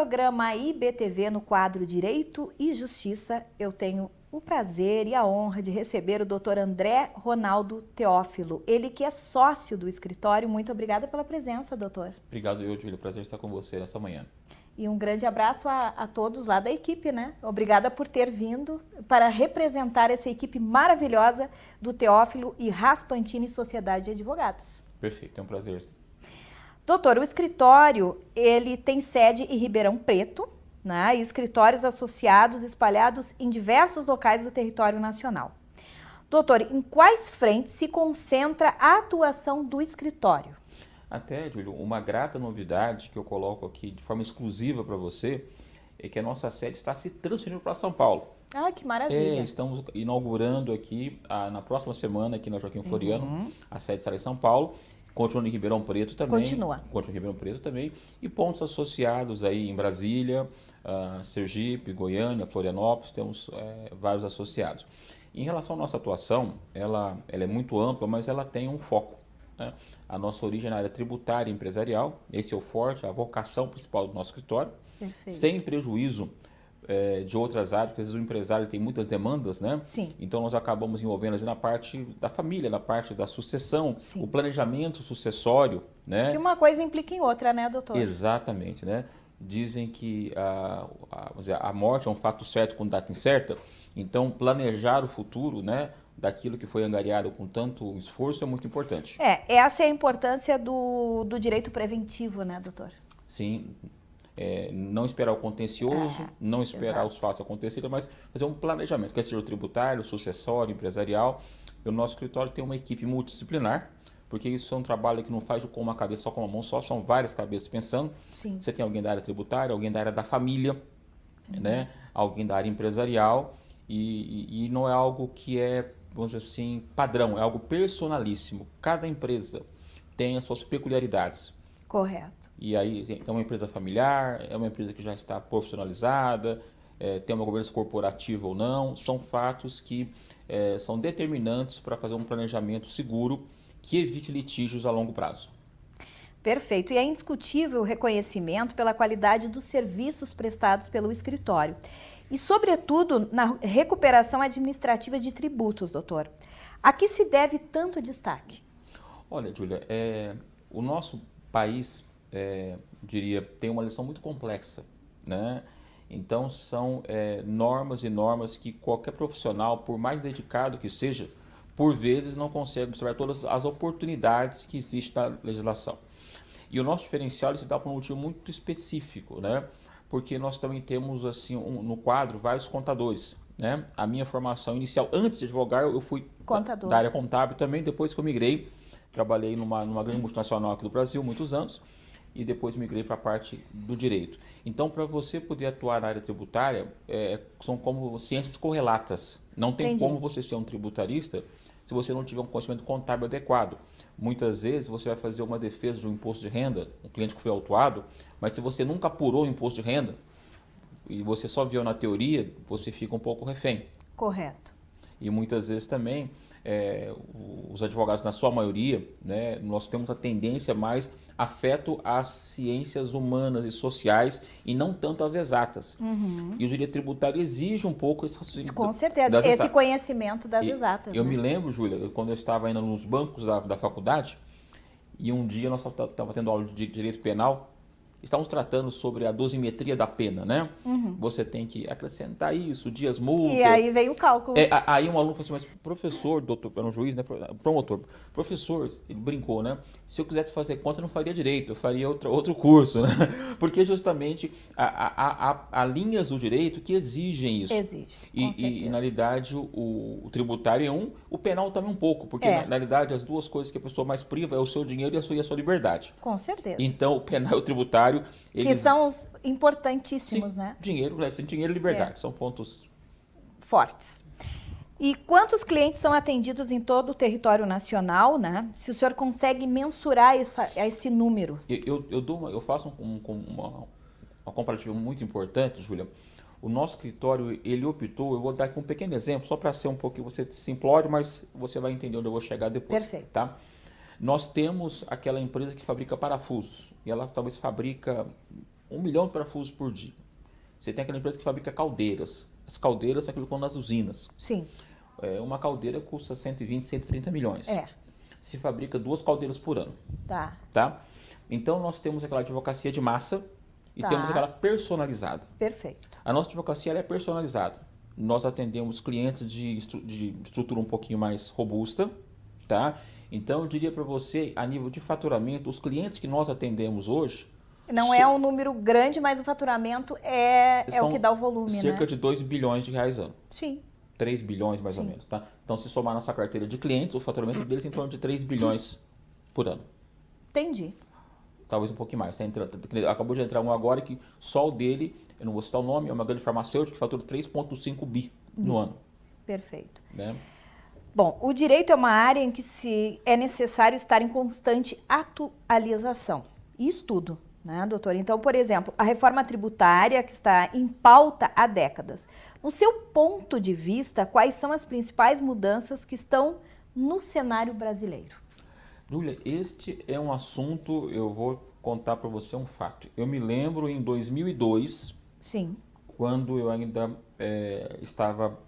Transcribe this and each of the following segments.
programa IBTV, no quadro Direito e Justiça, eu tenho o prazer e a honra de receber o Dr. André Ronaldo Teófilo. Ele que é sócio do escritório. Muito obrigada pela presença, doutor. Obrigado, Júlia. Prazer estar com você nessa manhã. E um grande abraço a todos lá da equipe, né? Obrigada por ter vindo para representar essa equipe maravilhosa do Teófilo e Raspantini Sociedade de Advogados. Perfeito, é um prazer. Doutor, o escritório, ele tem sede em Ribeirão Preto, né, e escritórios associados espalhados em diversos locais do território nacional. Doutor, em quais frentes se concentra a atuação do escritório? Até, Júlio, uma grata novidade que eu coloco aqui de forma exclusiva para você é que a nossa sede está se transferindo para São Paulo. Ah, que maravilha. Estamos inaugurando aqui, na próxima semana, aqui na Joaquim Floriano, a sede estará em São Paulo. Continuando em Ribeirão Preto também. Continua em Ribeirão Preto também. E pontos associados aí em Brasília, Sergipe, Goiânia, Florianópolis, temos vários associados. Em relação à nossa atuação, ela é muito ampla, mas ela tem um foco, né? A nossa origem é na área tributária e empresarial, esse é o forte, a vocação principal do nosso escritório. Perfeito. Sem prejuízo de outras áreas, porque às vezes o empresário tem muitas demandas, né? Sim. Então nós acabamos envolvendo na parte da família, na parte da sucessão, sim, o planejamento sucessório, né? Que uma coisa implica em outra, né, doutor? Exatamente, né? Dizem que a morte é um fato certo com data incerta, então planejar o futuro, né, daquilo que foi angariado com tanto esforço é muito importante. Essa é a importância do direito preventivo, né, doutor? Sim. Não esperar o contencioso, não esperar os fatos acontecerem, mas fazer um planejamento, quer seja o tributário, o sucessório, empresarial. E o nosso escritório tem uma equipe multidisciplinar, porque isso é um trabalho que não faz com uma cabeça só, com uma mão só, são várias cabeças pensando. Sim. Você tem alguém da área tributária, alguém da área da família, né? Alguém da área empresarial, e não é algo que é, vamos dizer assim, padrão, é algo personalíssimo. Cada empresa tem as suas peculiaridades. Correto. E aí é uma empresa familiar, é uma empresa que já está profissionalizada, tem uma governança corporativa ou não, são fatos que são determinantes para fazer um planejamento seguro que evite litígios a longo prazo. Perfeito. E é indiscutível o reconhecimento pela qualidade dos serviços prestados pelo escritório. E, sobretudo, na recuperação administrativa de tributos, doutor. A que se deve tanto destaque? Olha, Júlia, o nosso país, diria, tem uma lição muito complexa, né? Então são normas e normas que qualquer profissional, por mais dedicado que seja, por vezes não consegue observar todas as oportunidades que existem na legislação. E o nosso diferencial se dá por um motivo muito específico, né? Porque nós também temos assim no quadro vários contadores, né? A minha formação inicial, antes de advogar, eu fui da área contábil também, depois que eu migrei, trabalhei numa grande multinacional aqui do Brasil, muitos anos, e depois migrei para a parte do direito. Então, para você poder atuar na área tributária, são como ciências correlatas. Não tem como você ser um tributarista se você não tiver um conhecimento contábil adequado. Muitas vezes você vai fazer uma defesa de um imposto de renda, um cliente que foi autuado, mas se você nunca apurou o imposto de renda e você só viu na teoria, você fica um pouco refém. Correto. E muitas vezes também os advogados, na sua maioria, né, nós temos a tendência mais afeto às ciências humanas e sociais e não tanto às exatas. Uhum. E o direito tributário exige um pouco esse raciocínio. Com certeza, esse conhecimento das exatas. Eu me lembro, Júlia, quando eu estava ainda nos bancos da faculdade, e um dia nós estávamos tendo aula de direito penal, estamos tratando sobre a dosimetria da pena, né? Uhum. Você tem que acrescentar isso, dias multa. E aí veio o cálculo. Aí um aluno falou assim, mas professor, doutor, era um juiz, né? Promotor, professor, ele brincou, né? Se eu quisesse fazer conta, eu não faria direito, eu faria outro curso, né? Porque justamente há linhas do direito que exigem isso. Exige, e na realidade, o tributário é o penal também um pouco, porque na realidade as duas coisas que a pessoa mais priva é o seu dinheiro e a sua liberdade. Com certeza. Então, o penal e o tributário, que são os importantíssimos, sim, né? Dinheiro e liberdade, são pontos fortes. E quantos clientes são atendidos em todo o território nacional, né? Se o senhor consegue mensurar esse número? Eu faço uma comparativa muito importante, Júlia. O nosso escritório, ele optou, eu vou dar aqui um pequeno exemplo, só para ser um pouco, você simplório, mas você vai entender onde eu vou chegar depois. Perfeito. Tá? Nós temos aquela empresa que fabrica parafusos, e ela talvez fabrica 1 milhão de parafusos por dia. Você tem aquela empresa que fabrica caldeiras. As caldeiras são aquilo que estão nas usinas. Sim. Uma caldeira custa 120, 130 milhões. Se fabrica 2 caldeiras por ano. Tá? Então, nós temos aquela advocacia de massa e temos aquela personalizada. Perfeito. A nossa advocacia ela é personalizada. Nós atendemos clientes de estrutura um pouquinho mais robusta. Tá? Então, eu diria para você, a nível de faturamento, os clientes que nós atendemos hoje... Não é um número grande, mas o faturamento é o que dá o volume, cerca de 2 bilhões de reais ano. Sim. 3 bilhões mais ou menos, tá? Então, se somar nossa carteira de clientes, o faturamento deles é em torno de 3 bilhões por ano. Entendi. Talvez um pouquinho mais. Acabou de entrar um agora que só o dele, eu não vou citar o nome, é uma grande farmacêutica que fatura 3,5 bi no ano. Perfeito. Né? Bom, o direito é uma área em que é necessário estar em constante atualização e estudo, né, doutor? Então, por exemplo, a reforma tributária que está em pauta há décadas. No seu ponto de vista, quais são as principais mudanças que estão no cenário brasileiro? Júlia, este é um assunto, eu vou contar para você um fato. Eu me lembro em 2002, sim, quando eu ainda estava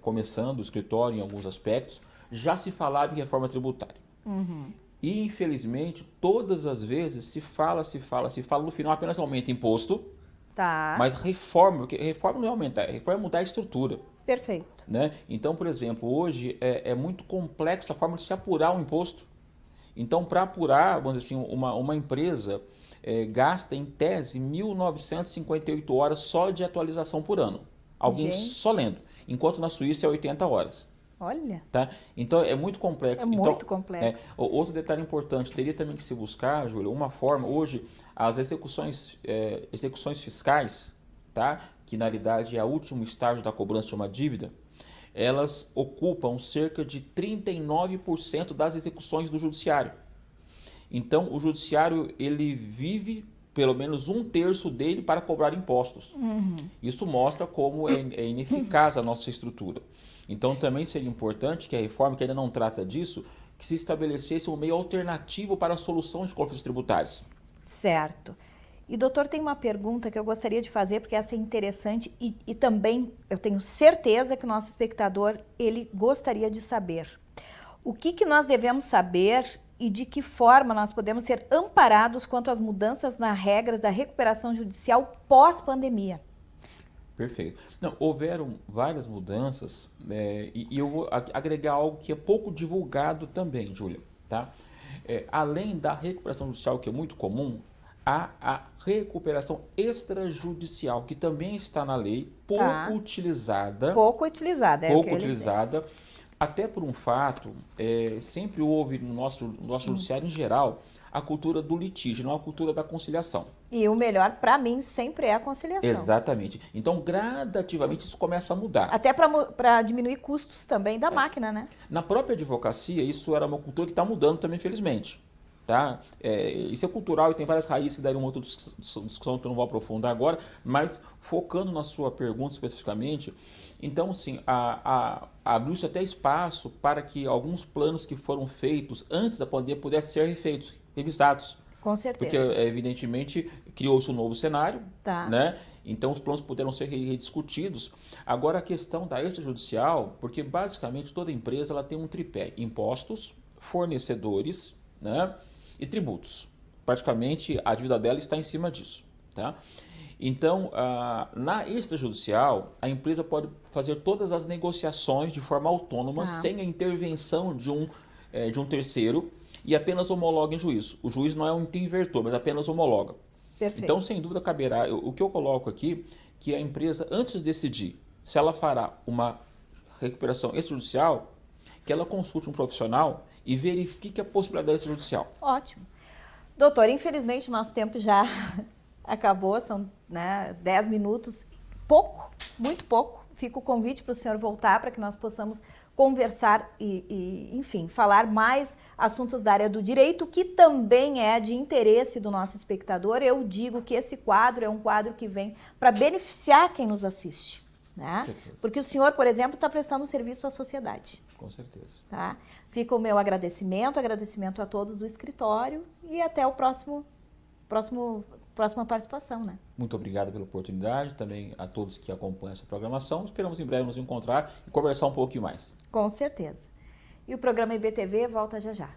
começando o escritório em alguns aspectos, já se falava em reforma tributária. E, infelizmente, todas as vezes se fala, no final apenas aumenta imposto, mas reforma, porque reforma não é aumentar, reforma é mudar a estrutura. Perfeito. Né? Então, por exemplo, hoje é muito complexo a forma de se apurar um imposto. Então, para apurar, vamos dizer assim, uma empresa gasta, em tese, 1.958 horas só de atualização por ano. Alguns só lendo, enquanto na Suíça é 80 horas. Olha. Tá? Então, é muito complexo. É muito complexo. Outro detalhe importante, teria também que se buscar, Júlia, uma forma, hoje, as execuções fiscais, tá? Que na realidade é o último estágio da cobrança de uma dívida, elas ocupam cerca de 39% das execuções do judiciário. Então, o judiciário, ele vive pelo menos 1/3 dele para cobrar impostos. Isso mostra como é ineficaz a nossa estrutura. Então, também seria importante que a reforma, que ainda não trata disso, que se estabelecesse um meio alternativo para a solução de conflitos tributários. Certo. E, doutor, tem uma pergunta que eu gostaria de fazer, porque essa é interessante e também eu tenho certeza que o nosso espectador, ele gostaria de saber. O que nós devemos saber e de que forma nós podemos ser amparados quanto às mudanças nas regras da recuperação judicial pós-pandemia? Perfeito. Não, houveram várias mudanças e eu vou agregar algo que é pouco divulgado também, Júlia. Tá? Além da recuperação judicial, que é muito comum, há a recuperação extrajudicial, que também está na lei, pouco utilizada. Pouco utilizada, pouco utilizada, até por um fato, sempre houve no nosso judiciário em geral a cultura do litígio, não a cultura da conciliação. E o melhor, para mim, sempre é a conciliação. Exatamente. Então, gradativamente, isso começa a mudar. Até para diminuir custos também da máquina, né? Na própria advocacia, isso era uma cultura que está mudando também, infelizmente. Tá? Isso é cultural e tem várias raízes que daria uma outra discussão que eu não vou aprofundar agora, mas focando na sua pergunta especificamente, então, sim, abriu-se até espaço para que alguns planos que foram feitos antes da pandemia pudessem ser refeitos, revisados. Com certeza. Porque, evidentemente, criou-se um novo cenário, né? Então os planos puderam ser rediscutidos. Agora, a questão da extrajudicial, porque basicamente toda empresa ela tem um tripé: impostos, fornecedores, né? E tributos. Praticamente a dívida dela está em cima disso. Tá? Então, na extrajudicial, a empresa pode fazer todas as negociações de forma autônoma, sem a intervenção de um terceiro, e apenas homologa em juízo. O juiz não é um interventor, mas apenas homologa. Perfeito. Então, sem dúvida, caberá. O que eu coloco aqui, que a empresa, antes de decidir se ela fará uma recuperação extrajudicial, que ela consulte um profissional e verifique a possibilidade extrajudicial. Ótimo. Doutor, infelizmente nosso tempo já acabou, são 10 minutos, pouco, muito pouco. Fica o convite para o senhor voltar para que nós possamos conversar e, enfim, falar mais assuntos da área do direito, que também é de interesse do nosso espectador. Eu digo que esse quadro é um quadro que vem para beneficiar quem nos assiste. Né? Porque o senhor, por exemplo, está prestando serviço à sociedade. Com certeza. Tá? Fica o meu agradecimento a todos do escritório e até o próximo próxima participação, né? Muito obrigado pela oportunidade, também a todos que acompanham essa programação. Esperamos em breve nos encontrar e conversar um pouquinho mais. Com certeza. E o programa IBTV volta já já.